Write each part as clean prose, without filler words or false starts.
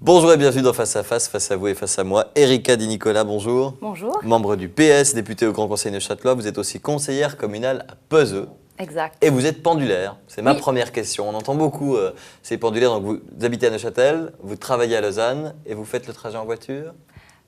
Bonjour et bienvenue dans Face à vous et face à moi, Erika Di Nicola, bonjour. Bonjour. Membre du PS, députée au Grand Conseil neuchâtelois, vous êtes aussi conseillère communale à Peseux. Exact. Et vous êtes pendulaire, c'est ma Oui. première question. On entend beaucoup ces pendulaires, donc vous habitez à Neuchâtel, vous travaillez à Lausanne et vous faites le trajet en voiture?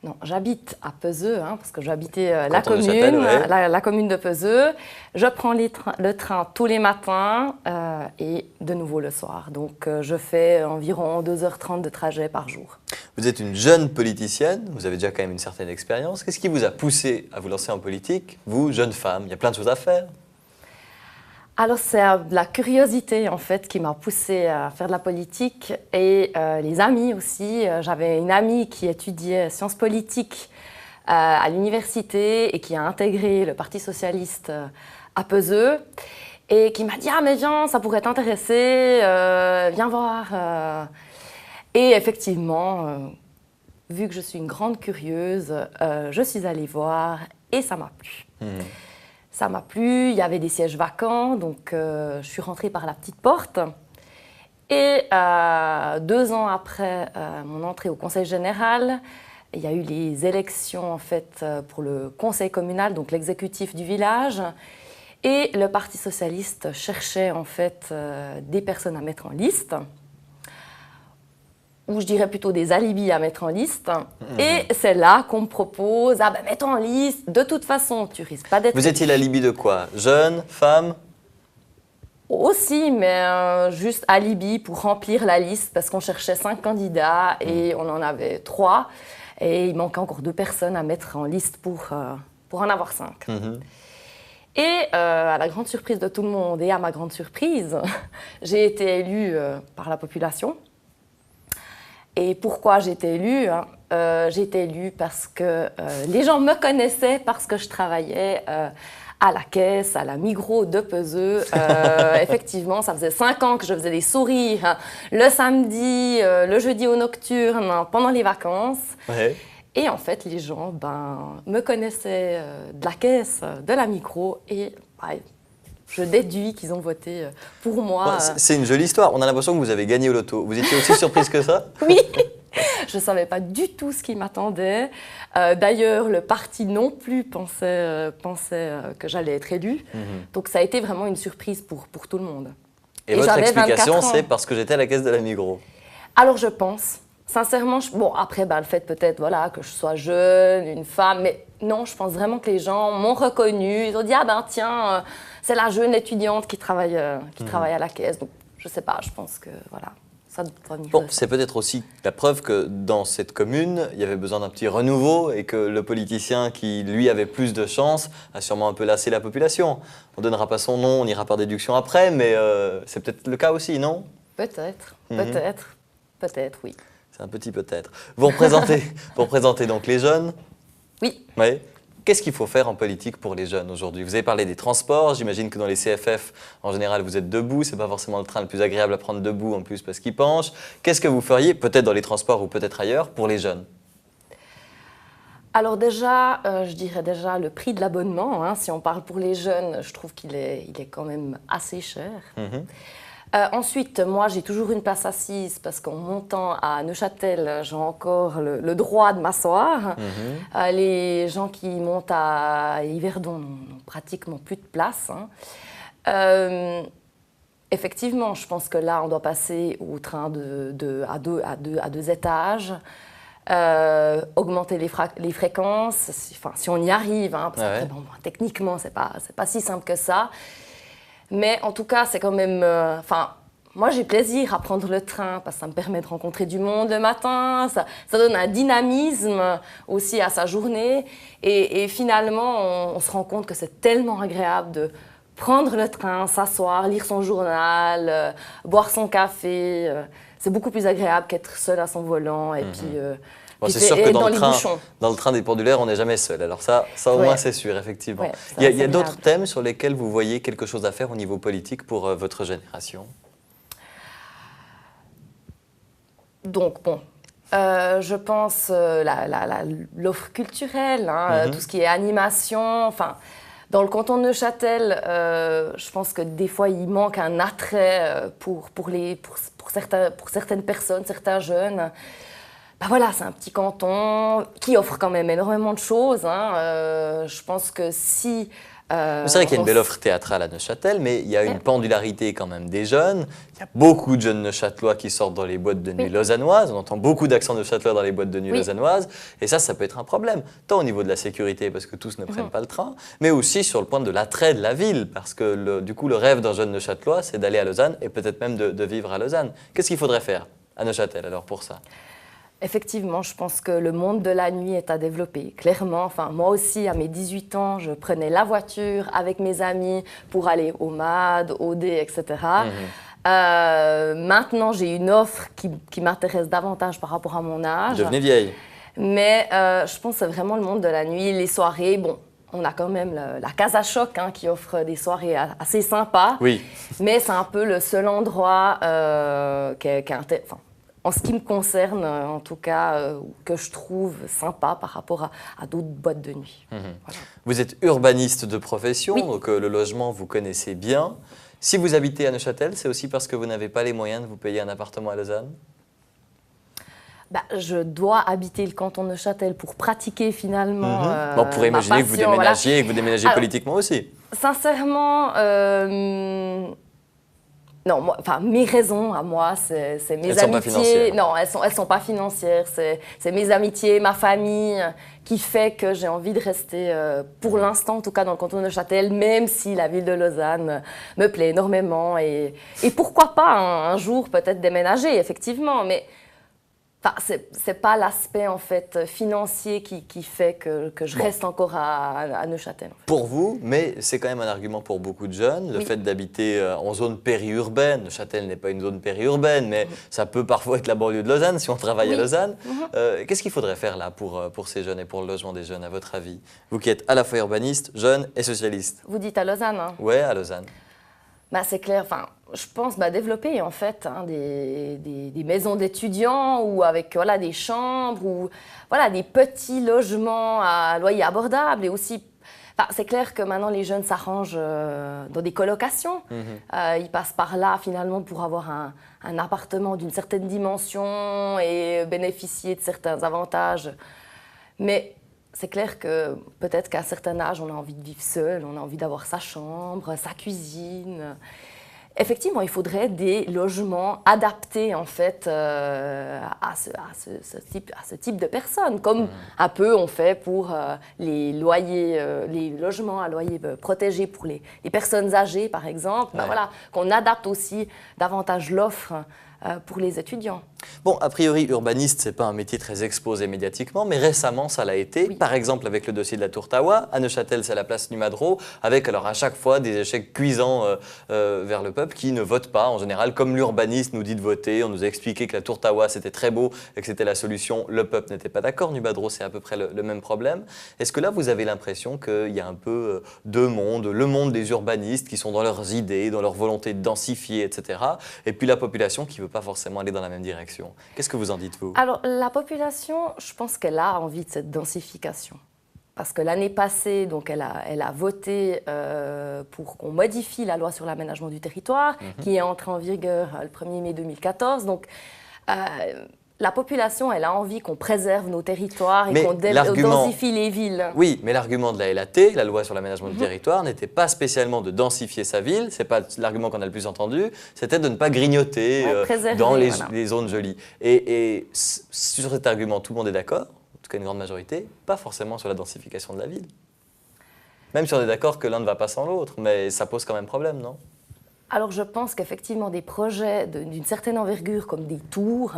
Non, j'habite à Peseux, parce que j'habitais la Canton de Neuchâtel, commune, ouais. la commune de Peseux. Je prends le train tous les matins et de nouveau le soir. Donc je fais environ 2h30 de trajet par jour. Vous êtes une jeune politicienne, vous avez déjà quand même une certaine expérience. Qu'est-ce qui vous a poussé à vous lancer en politique? Vous, jeune femme, il y a plein de choses à faire. Alors c'est de la curiosité en fait qui m'a poussée à faire de la politique et les amis aussi. J'avais une amie qui étudiait sciences politiques à l'université et qui a intégré le Parti socialiste à Peseux et qui m'a dit « Ah mais viens, ça pourrait t'intéresser, viens voir ». Et effectivement, vu que je suis une grande curieuse, je suis allée voir et ça m'a plu. Ça m'a plu, il y avait des sièges vacants, donc je suis rentrée par la petite porte. Et 2 ans après mon entrée au conseil général, il y a eu les élections en fait, pour le conseil communal, donc l'exécutif du village. Et le Parti socialiste cherchait en fait des personnes à mettre en liste, ou je dirais plutôt des alibis à mettre en liste. Et c'est là qu'on me propose, ah ben mets-toi en liste, de toute façon, tu risques pas d'être... Vous étiez l'alibi de quoi? Jeune, femme? Aussi, mais juste alibi pour remplir la liste, parce qu'on cherchait 5 candidats et on en avait 3. Et il manquait encore 2 personnes à mettre en liste pour en avoir 5. Et à la grande surprise de tout le monde et à ma grande surprise, j'ai été élue par la population. Et pourquoi j'ai été élue? J'ai été élue parce que les gens me connaissaient, parce que je travaillais à la caisse, à la Migros de Peseux. Effectivement, ça faisait 5 ans que je faisais des sourires le samedi, le jeudi au nocturne, pendant les vacances. Ouais. Et en fait, les gens me connaissaient de la caisse, de la Migros, et je déduis qu'ils ont voté pour moi. Bon, c'est une jolie histoire. On a l'impression que vous avez gagné au loto. Vous étiez aussi surprise que ça? Oui, je ne savais pas du tout ce qui m'attendait. D'ailleurs, le parti non plus pensait que j'allais être élue. Donc ça a été vraiment une surprise pour tout le monde. Et votre j'avais 24 explication, ans. c'est parce que j'étais à la caisse de la Migros. Alors je pense. Sincèrement, bon après le fait peut-être voilà, que je sois jeune, une femme, mais non, je pense vraiment que les gens m'ont reconnue. Ils ont dit, ah ben tiens, c'est la jeune étudiante qui travaille à la caisse. Donc je sais pas, je pense que voilà, ça doit venir. Bon, c'est peut-être aussi la preuve que dans cette commune, il y avait besoin d'un petit renouveau et que le politicien qui, lui, avait plus de chance a sûrement un peu lassé la population. On ne donnera pas son nom, on ira par déduction après, mais c'est peut-être le cas aussi, non? Peut-être, peut-être, oui. C'est un petit peut-être. Vous représentez donc les jeunes? Oui. Oui. Qu'est-ce qu'il faut faire en politique pour les jeunes aujourd'hui? Vous avez parlé des transports, j'imagine que dans les CFF, en général, vous êtes debout, c'est pas forcément le train le plus agréable à prendre debout en plus parce qu'il penche. Qu'est-ce que vous feriez, peut-être dans les transports ou peut-être ailleurs, pour les jeunes? Alors déjà, je dirais déjà le prix de l'abonnement. Si on parle pour les jeunes, je trouve qu'il est quand même assez cher. Ensuite, moi, j'ai toujours une place assise parce qu'en montant à Neuchâtel, j'ai encore le droit de m'asseoir. Les gens qui montent à Yverdon n'ont pratiquement plus de place. Effectivement, je pense que là, on doit passer au train à deux étages, augmenter les fréquences, si on y arrive, parce que bon, techniquement, c'est pas si simple que ça. Mais en tout cas, c'est quand même... moi, j'ai plaisir à prendre le train parce que ça me permet de rencontrer du monde le matin. Ça donne un dynamisme aussi à sa journée. Et finalement, on se rend compte que c'est tellement agréable de prendre le train, s'asseoir, lire son journal, boire son café. C'est beaucoup plus agréable qu'être seul à son volant. Et puis... Bon, c'est sûr que dans le train des pendulaires, on n'est jamais seul. Alors ça au moins, c'est sûr, effectivement. Ouais, il y a d'autres thèmes sur lesquels vous voyez quelque chose à faire au niveau politique pour votre génération? Donc, bon, je pense l'offre culturelle, tout ce qui est animation. Enfin, dans le canton de Neuchâtel, je pense que des fois, il manque un attrait pour certaines personnes, certains jeunes. bah voilà, c'est un petit canton qui offre quand même énormément de choses. Je pense que si... c'est vrai qu'il y a une belle offre théâtrale à Neuchâtel, mais il y a une pendularité quand même des jeunes. Il y a beaucoup de jeunes Neuchâtelois qui sortent dans les boîtes de nuit lausannoises. On entend beaucoup d'accents neuchâtelois dans les boîtes de nuit lausannoises. Et ça peut être un problème. Tant au niveau de la sécurité, parce que tous ne prennent pas le train, mais aussi sur le point de l'attrait de la ville. Parce que du coup, le rêve d'un jeune Neuchâtelois, c'est d'aller à Lausanne et peut-être même de vivre à Lausanne. Qu'est-ce qu'il faudrait faire à Neuchâtel alors pour ça? Effectivement, je pense que le monde de la nuit est à développer, clairement. Enfin, moi aussi, à mes 18 ans, je prenais la voiture avec mes amis pour aller au MAD, au D, etc. Maintenant, j'ai une offre qui m'intéresse davantage par rapport à mon âge. Devenez vieille. Mais je pense que c'est vraiment le monde de la nuit, les soirées. Bon, on a quand même la Casa Choc qui offre des soirées assez sympas. Oui. Mais c'est un peu le seul endroit en ce qui me concerne, en tout cas, que je trouve sympa par rapport à d'autres boîtes de nuit. Voilà. Vous êtes urbaniste de profession, donc le logement, vous connaissez bien. Si vous habitez à Neuchâtel, c'est aussi parce que vous n'avez pas les moyens de vous payer un appartement à Lausanne? Je dois habiter le canton de Neuchâtel pour pratiquer finalement On pourrait imaginer que vous déménagiez et que vous déménagiez politiquement aussi. Sincèrement, non, mes raisons à moi, c'est mes amitiés. Sont pas financières. Non, elles sont pas financières. C'est mes amitiés, ma famille, qui fait que j'ai envie de rester, pour l'instant en tout cas, dans le canton de Neuchâtel, même si la ville de Lausanne me plaît énormément. Et pourquoi pas un jour peut-être déménager, effectivement. Mais c'est pas l'aspect en fait financier qui fait que je reste encore à Neuchâtel. En fait. Pour vous, mais c'est quand même un argument pour beaucoup de jeunes, le fait d'habiter en zone périurbaine. Neuchâtel n'est pas une zone périurbaine, mais ça peut parfois être la banlieue de Lausanne si on travaille à Lausanne. Qu'est-ce qu'il faudrait faire là pour ces jeunes et pour le logement des jeunes, à votre avis? Vous qui êtes à la fois urbaniste, jeune et socialiste. Vous dites à Lausanne Oui, à Lausanne. C'est clair, je pense développer en fait des maisons d'étudiants ou avec des chambres ou des petits logements à loyer abordable et aussi c'est clair que maintenant les jeunes s'arrangent dans des colocations. Ils passent par là finalement pour avoir un appartement d'une certaine dimension et bénéficier de certains avantages. Mais c'est clair que peut-être qu'à un certain âge, on a envie de vivre seul, on a envie d'avoir sa chambre, sa cuisine. Effectivement, il faudrait des logements adaptés en fait à ce type de personnes, comme un peu on fait pour les logements à loyer protégé pour les personnes âgées par exemple. Qu'on adapte aussi davantage l'offre pour les étudiants. Bon, a priori, urbaniste, ce n'est pas un métier très exposé médiatiquement, mais récemment, ça l'a été. Par exemple, avec le dossier de la Tour Tawa. À Neuchâtel, c'est la place Numadro, avec alors à chaque fois des échecs cuisants vers le peuple qui ne vote pas. En général, comme l'urbaniste nous dit de voter, on nous a expliqué que la Tour Tawa, c'était très beau et que c'était la solution. Le peuple n'était pas d'accord. Numadro, c'est à peu près le même problème. Est-ce que là, vous avez l'impression qu'il y a un peu deux mondes, le monde des urbanistes qui sont dans leurs idées, dans leur volonté de densifier, etc. Et puis la population qui ne veut pas forcément aller dans la même direction? Qu'est-ce que vous en dites, vous? Alors, la population, je pense qu'elle a envie de cette densification. Parce que l'année passée, donc, elle a voté pour qu'on modifie la loi sur l'aménagement du territoire, qui est entrée en vigueur le 1er mai 2014. Donc, la population, elle a envie qu'on préserve nos territoires et qu'on densifie les villes. Oui, mais l'argument de la LAT, la loi sur l'aménagement du territoire, n'était pas spécialement de densifier sa ville, c'est pas l'argument qu'on a le plus entendu, c'était de ne pas grignoter dans les zones jolies. Et sur cet argument, tout le monde est d'accord, en tout cas une grande majorité, pas forcément sur la densification de la ville. Même si on est d'accord que l'un ne va pas sans l'autre, mais ça pose quand même problème, non? Alors je pense qu'effectivement des projets d'une certaine envergure comme des tours,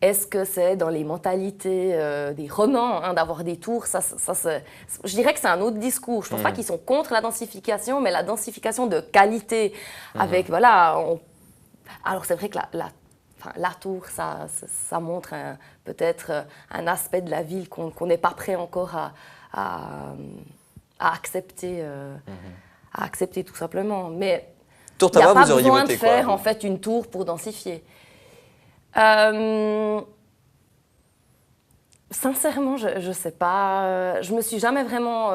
est-ce que c'est dans les mentalités des romans d'avoir des tours je dirais que c'est un autre discours. Je ne pense pas qu'ils sont contre la densification, mais la densification de qualité. Avec, alors c'est vrai que la tour, ça montre peut-être un aspect de la ville qu'on n'est pas prêt encore à accepter, à accepter tout simplement. Mais il n'y a pas besoin de faire en fait une tour pour densifier. Sincèrement, je ne sais pas. Je me suis jamais vraiment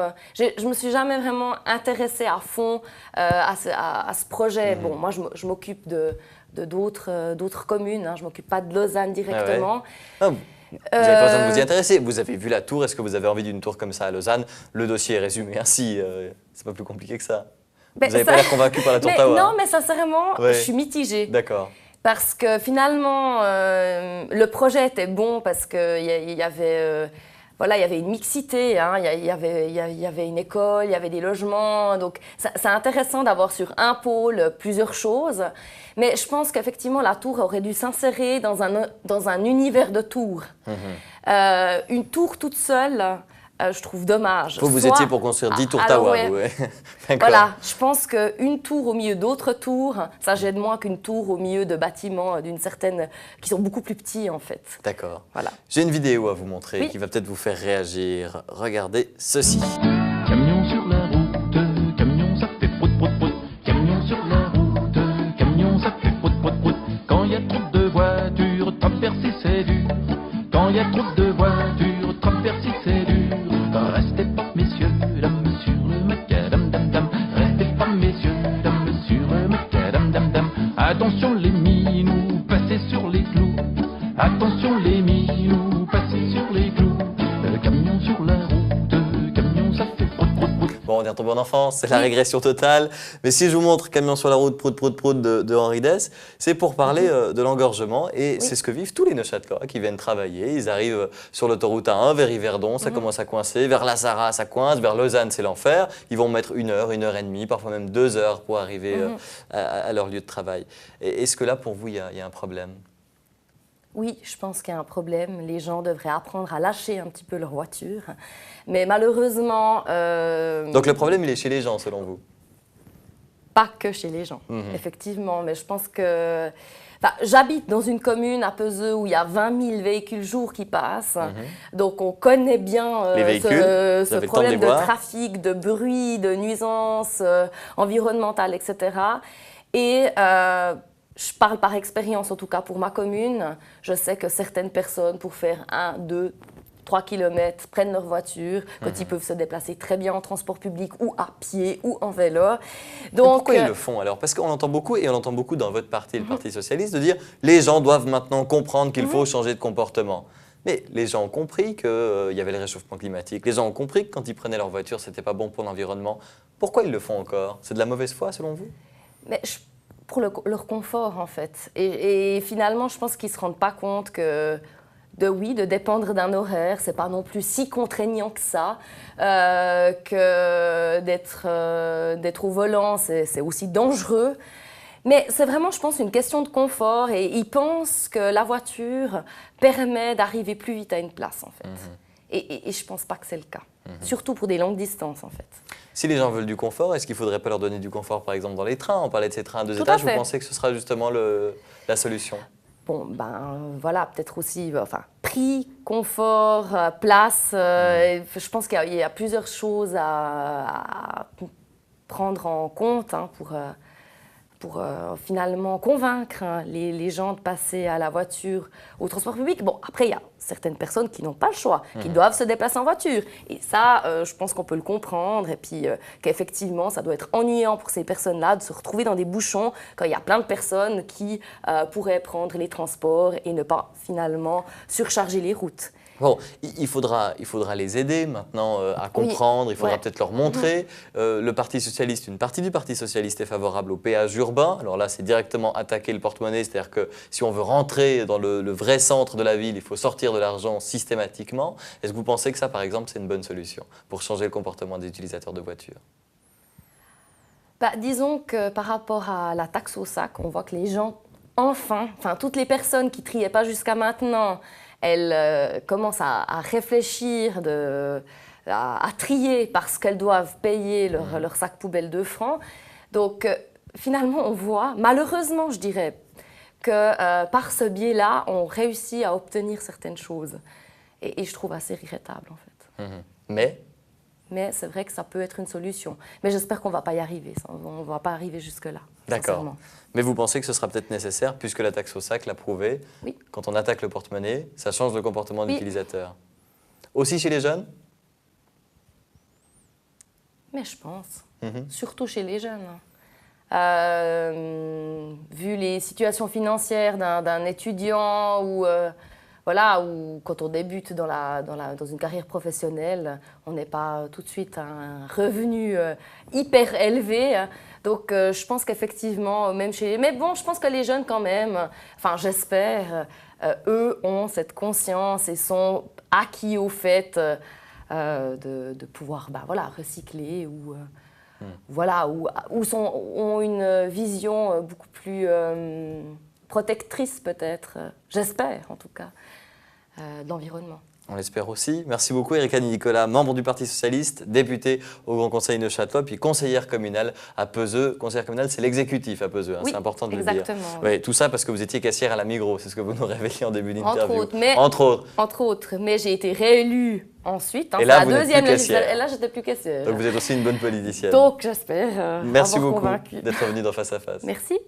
intéressée à fond à ce projet. Bon, moi, je m'occupe de d'autres communes. Je ne m'occupe pas de Lausanne directement. Vous n'avez pas besoin de vous y intéresser. Vous avez vu la tour, est-ce que vous avez envie d'une tour comme ça à Lausanne? Le dossier est résumé ainsi, c'est pas plus compliqué que ça. Ben, Vous n'avez pas l'air convaincu par la tour mais Tower. non, mais sincèrement, Ouais. je suis mitigée. D'accord. Parce que finalement, le projet était bon parce qu'il y avait, voilà, il y avait une mixité, hein, il y avait une école, il y avait des logements. Donc, c'est intéressant d'avoir sur un pôle plusieurs choses. Mais je pense qu'effectivement, la tour aurait dû s'insérer dans un univers de tours. Une tour toute seule, je trouve dommage. Vous étiez pour construire 10 tours alors, Tower, ouais. vous, ouais. D'accord. Voilà, je pense qu'une tour au milieu d'autres tours, ça gêne moins qu'une tour au milieu de bâtiments qui sont beaucoup plus petits en fait. D'accord. Voilà. J'ai une vidéo à vous montrer Oui. qui va peut-être vous faire réagir. Regardez ceci. Camion sur la route, camion ça fait prout prout prout. Camion sur la route, camion ça fait prout prout prout. Quand il y a trop de voitures, traverser c'est dur. Quand il y a trop de voitures, traverser c'est dur. Restez pas messieurs, dames sur le macadam dam dam. Restez pas messieurs, dames sur le macadam dam dam. Attention les minous, passez sur les clous. Attention les minous, passez sur les clous. Camion sur la route, camion ça fait prout prout prout. Bon, on est retombé en enfance, c'est la régression totale. Mais si je vous montre Camion sur la route, prout prout prout de Henri Dess, c'est pour parler de l'engorgement. Et c'est ce que vivent tous les Neuchâtelois qui viennent travailler. Ils arrivent sur l'autoroute A1 vers Yverdon, ça commence à coincer. Vers La Sarraz, ça coince. Vers Lausanne, c'est l'enfer. Ils vont mettre 1 heure, 1 heure et demie, parfois même 2 heures pour arriver à leur lieu de travail. Et est-ce que là, pour vous, il y a un problème? Oui, je pense qu'il y a un problème. Les gens devraient apprendre à lâcher un petit peu leur voiture. Mais malheureusement... Donc le problème, il est chez les gens, selon vous? Pas que chez les gens, effectivement. Mais je pense que... Enfin, j'habite dans une commune à Peseux où il y a 20 000 véhicules jour qui passent. Donc on connaît bien Les véhicules, vous ce avez le temps de problème les de voir. trafic, de bruit, de nuisances environnementales, etc. Et je parle par expérience, en tout cas pour ma commune. Je sais que certaines personnes, pour faire 1, 2, 3 kilomètres, prennent leur voiture, quand ils peuvent se déplacer très bien en transport public ou à pied ou en vélo. Donc, Pourquoi ils le font alors? Parce qu'on entend beaucoup, et on entend beaucoup dans votre parti, le Parti Socialiste, de dire les gens doivent maintenant comprendre qu'il faut changer de comportement. Mais les gens ont compris qu'il y avait le réchauffement climatique. Les gens ont compris que quand ils prenaient leur voiture, ce n'était pas bon pour l'environnement. Pourquoi ils le font encore? C'est de la mauvaise foi selon vous? mais pour leur confort, en fait. Et finalement, je pense qu'ils ne se rendent pas compte que de dépendre d'un horaire, c'est pas non plus si contraignant que ça, que d'être au volant, c'est aussi dangereux. Mais c'est vraiment, je pense, une question de confort et ils pensent que la voiture permet d'arriver plus vite à une place, en fait. Et je pense pas que c'est le cas, surtout pour des longues distances, en fait. Si les gens veulent du confort, est-ce qu'il ne faudrait pas leur donner du confort, par exemple, dans les trains? On parlait de ces trains à 2 Tout à étages, vous fait. pensez que ce sera justement la solution? Bon, voilà, peut-être aussi, prix, confort, place. Je pense qu'il y a plusieurs choses à prendre en compte pour finalement convaincre les gens de passer à la voiture, au transport public. Bon, après, il y a certaines personnes qui n'ont pas le choix, qui doivent se déplacer en voiture. Et ça, je pense qu'on peut le comprendre. Et puis, qu'effectivement, ça doit être ennuyant pour ces personnes-là de se retrouver dans des bouchons quand il y a plein de personnes qui pourraient prendre les transports et ne pas finalement surcharger les routes. Bon, il faudra les aider maintenant à comprendre, il faudra peut-être leur montrer. Le Parti Socialiste, une partie du Parti Socialiste est favorable au péage urbain. Alors là, c'est directement attaquer le porte-monnaie, c'est-à-dire que si on veut rentrer dans le vrai centre de la ville, il faut sortir de l'argent systématiquement. Est-ce que vous pensez que ça, par exemple, c'est une bonne solution pour changer le comportement des utilisateurs de voitures? Disons que par rapport à la taxe au sac, on voit que les gens, enfin, toutes les personnes qui ne triaient pas jusqu'à maintenant, elles commencent à réfléchir, à trier parce qu'elles doivent payer leur sac poubelle 2 francs. Donc finalement, on voit, malheureusement je dirais, que par ce biais-là, on réussit à obtenir certaines choses. Et je trouve assez regrettable en fait. Mais c'est vrai que ça peut être une solution. Mais j'espère qu'on ne va pas y arriver. On ne va pas arriver jusque-là. D'accord. Mais vous pensez que ce sera peut-être nécessaire, puisque la taxe au sac l'a prouvé, Oui. quand on attaque le porte-monnaie, ça change le comportement de l'utilisateur. Aussi chez les jeunes? Mais je pense, surtout chez les jeunes. Vu les situations financières d'un étudiant ou voilà, où quand on débute dans une carrière professionnelle, on n'est pas tout de suite à un revenu hyper élevé. Donc, je pense qu'effectivement, même chez... Mais bon, je pense que les jeunes quand même, enfin, j'espère, eux ont cette conscience et sont acquis au fait de pouvoir voilà, recycler ou, voilà, ou ont une vision beaucoup plus protectrice peut-être, j'espère en tout cas, de l'environnement. On l'espère aussi. Merci beaucoup Erika Nicolas, membre du Parti Socialiste, députée au Grand Conseil de Châteauroux, puis conseillère communale à Peseux. Conseillère communale, c'est l'exécutif à Peseux, hein, oui, c'est important de exactement, le dire. Oui. Ouais, tout ça parce que vous étiez caissière à la Migros, c'est ce que vous nous révélez en début d'interview. Entre autres, mais j'ai été réélue ensuite. Hein, et là, la vous n'êtes deuxième plus caissière. Et là, j'étais plus caissière. Donc vous êtes aussi une bonne politicienne. Donc j'espère Merci avoir beaucoup convaincu. d'être venu dans Face à Face. Merci.